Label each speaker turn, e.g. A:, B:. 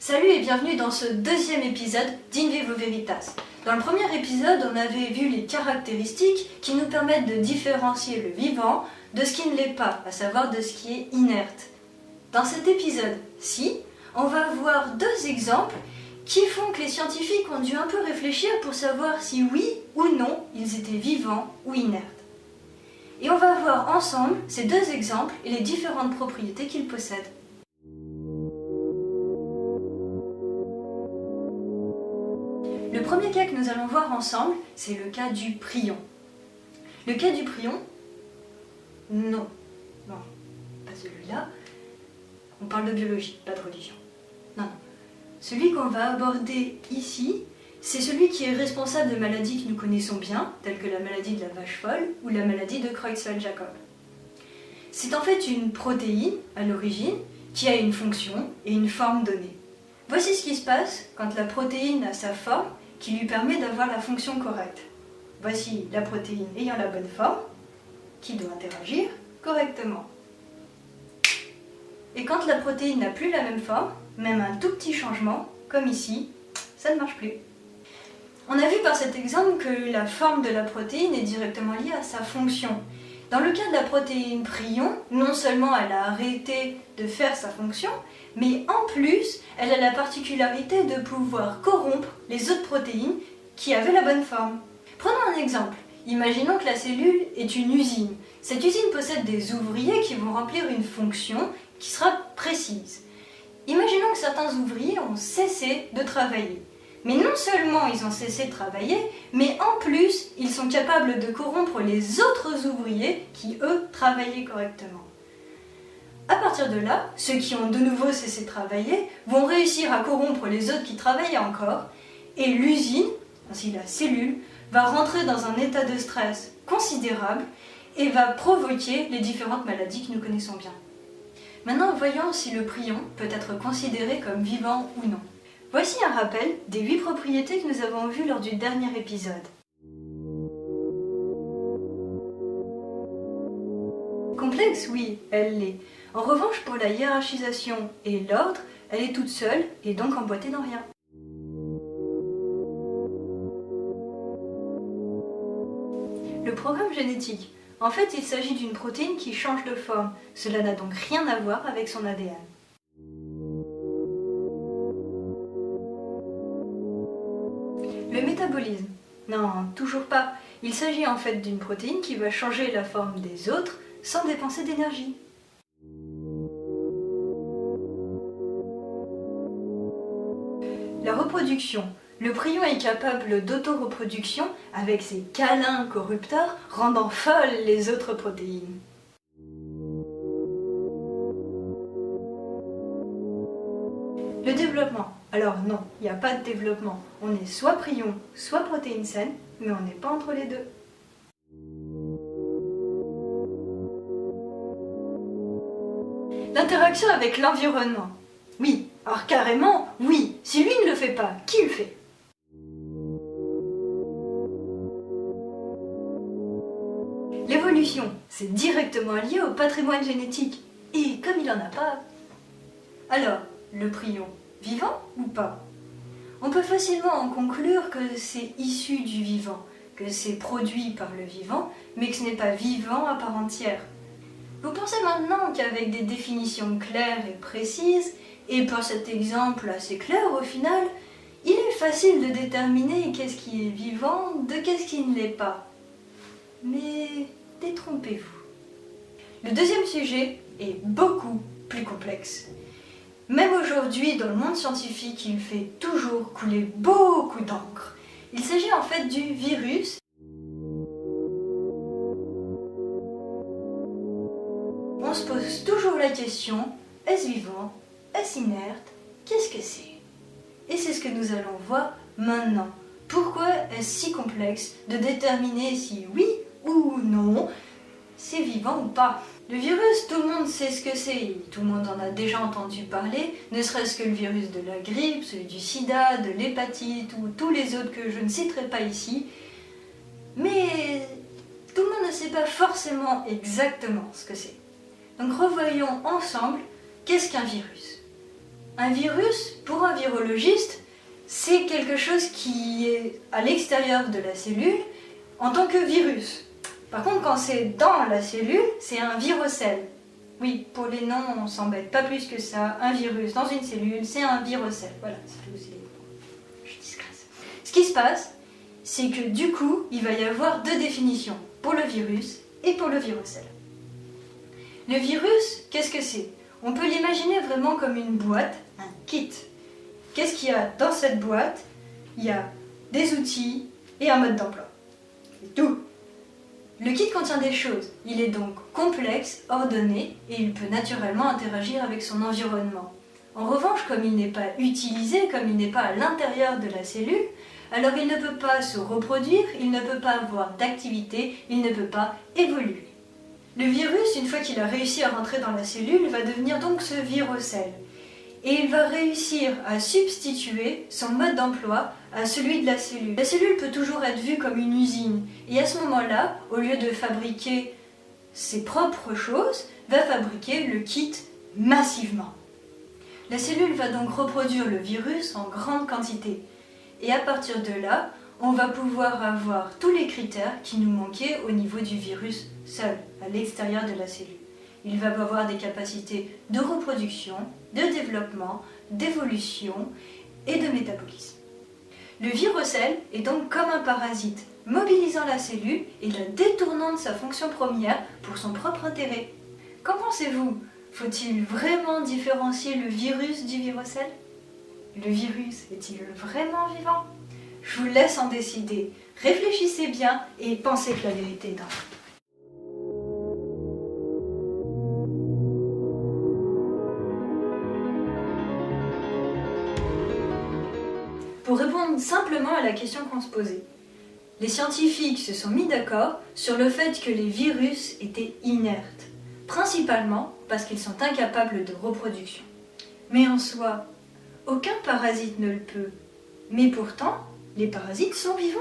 A: Salut et bienvenue dans ce deuxième épisode d'In Vivo Veritas. Dans le premier épisode, on avait vu les caractéristiques qui nous permettent de différencier le vivant de ce qui ne l'est pas, à savoir de ce qui est inerte. Dans cet épisode-ci, on va voir deux exemples qui font que les scientifiques ont dû un peu réfléchir pour savoir si oui ou non ils étaient vivants ou inertes. Et on va voir ensemble ces deux exemples et les différentes propriétés qu'ils possèdent. Le premier cas que nous allons voir ensemble, c'est le cas du prion. Le cas du prion, non, pas celui-là. On parle de biologie, pas de religion. Non. Celui qu'on va aborder ici, c'est celui qui est responsable de maladies que nous connaissons bien, telles que la maladie de la vache folle ou la maladie de Creutzfeldt-Jakob. C'est en fait une protéine, à l'origine, qui a une fonction et une forme donnée. Voici ce qui se passe quand la protéine a sa forme qui lui permet d'avoir la fonction correcte. Voici la protéine ayant la bonne forme, qui doit interagir correctement. Et quand la protéine n'a plus la même forme, même un tout petit changement, comme ici, ça ne marche plus. On a vu par cet exemple que la forme de la protéine est directement liée à sa fonction. Dans le cas de la protéine prion, non seulement elle a arrêté de faire sa fonction, mais en plus, elle a la particularité de pouvoir corrompre les autres protéines qui avaient la bonne forme. Prenons un exemple. Imaginons que la cellule est une usine. Cette usine possède des ouvriers qui vont remplir une fonction qui sera précise. Imaginons que certains ouvriers ont cessé de travailler. Mais non seulement ils ont cessé de travailler, mais en plus, ils sont capables de corrompre les autres ouvriers qui, eux, travaillaient correctement. À partir de là, ceux qui ont de nouveau cessé de travailler vont réussir à corrompre les autres qui travaillaient encore, et l'usine, ainsi la cellule, va rentrer dans un état de stress considérable et va provoquer les différentes maladies que nous connaissons bien. Maintenant, voyons si le prion peut être considéré comme vivant ou non. Voici un rappel des 8 propriétés que nous avons vues lors du dernier épisode. Complexe, oui, elle l'est. En revanche, pour la hiérarchisation et l'ordre, elle est toute seule et donc emboîtée dans rien. Le programme génétique. En fait, il s'agit d'une protéine qui change de forme. Cela n'a donc rien à voir avec son ADN. Le métabolisme. Non, toujours pas. Il s'agit en fait d'une protéine qui va changer la forme des autres sans dépenser d'énergie. La reproduction. Le prion est capable d'autoreproduction avec ses câlins corrupteurs rendant folles les autres protéines. Le développement. Alors non, il n'y a pas de développement. On est soit prion, soit protéine saine, mais on n'est pas entre les deux. L'interaction avec l'environnement. Oui, alors carrément, oui. Si lui ne le fait pas, qui le fait ? L'évolution, c'est directement lié au patrimoine génétique. Et comme il n'en a pas... Alors, le prion, vivant ou pas ? On peut facilement en conclure que c'est issu du vivant, que c'est produit par le vivant, mais que ce n'est pas vivant à part entière. Vous pensez maintenant qu'avec des définitions claires et précises, et par cet exemple assez clair au final, il est facile de déterminer qu'est-ce qui est vivant de qu'est-ce qui ne l'est pas. Mais détrompez-vous. Le deuxième sujet est beaucoup plus complexe. Même aujourd'hui, dans le monde scientifique, il fait toujours couler beaucoup d'encre. Il s'agit en fait du virus. On se pose toujours la question, est-ce vivant? Est-ce inerte? Qu'est-ce que c'est? Et c'est ce que nous allons voir maintenant. Pourquoi est-ce si complexe de déterminer si oui ou non c'est vivant ou pas? Le virus, tout le monde sait ce que c'est, tout le monde en a déjà entendu parler, ne serait-ce que le virus de la grippe, celui du sida, de l'hépatite ou tous les autres que je ne citerai pas ici. Mais tout le monde ne sait pas forcément exactement ce que c'est. Donc revoyons ensemble qu'est-ce qu'un virus. Un virus, pour un virologiste, c'est quelque chose qui est à l'extérieur de la cellule en tant que virus. Par contre, quand c'est dans la cellule, c'est un virocèle. Oui, pour les noms, on s'embête pas plus que ça. Un virus dans une cellule, c'est un virocèle. Voilà, c'est tout. Je suis discrète. Ce qui se passe, c'est que du coup, il va y avoir deux définitions, pour le virus et pour le virocèle. Le virus, qu'est-ce que c'est? On peut l'imaginer vraiment comme une boîte, un kit. Qu'est-ce qu'il y a dans cette boîte? Il y a des outils et un mode d'emploi. C'est tout. Le kit contient des choses. Il est donc complexe, ordonné et il peut naturellement interagir avec son environnement. En revanche, comme il n'est pas utilisé, comme il n'est pas à l'intérieur de la cellule, alors il ne peut pas se reproduire, il ne peut pas avoir d'activité, il ne peut pas évoluer. Le virus, une fois qu'il a réussi à rentrer dans la cellule, va devenir donc ce virocèle. Et il va réussir à substituer son mode d'emploi à celui de la cellule. La cellule peut toujours être vue comme une usine. Et à ce moment-là, au lieu de fabriquer ses propres choses, va fabriquer le kit massivement. La cellule va donc reproduire le virus en grande quantité. Et à partir de là, on va pouvoir avoir tous les critères qui nous manquaient au niveau du virus seul, à l'extérieur de la cellule. Il va avoir des capacités de reproduction, de développement, d'évolution et de métabolisme. Le virocèle est donc comme un parasite, mobilisant la cellule et la détournant de sa fonction première pour son propre intérêt. Qu'en pensez-vous? Faut-il vraiment différencier le virus du virocèle? Le virus est-il vraiment vivant? Je vous laisse en décider. Réfléchissez bien et pensez que la vérité est dans vous. Pour répondre simplement à la question qu'on se posait, les scientifiques se sont mis d'accord sur le fait que les virus étaient inertes, principalement parce qu'ils sont incapables de reproduction. Mais en soi, aucun parasite ne le peut. Mais pourtant, les parasites sont vivants.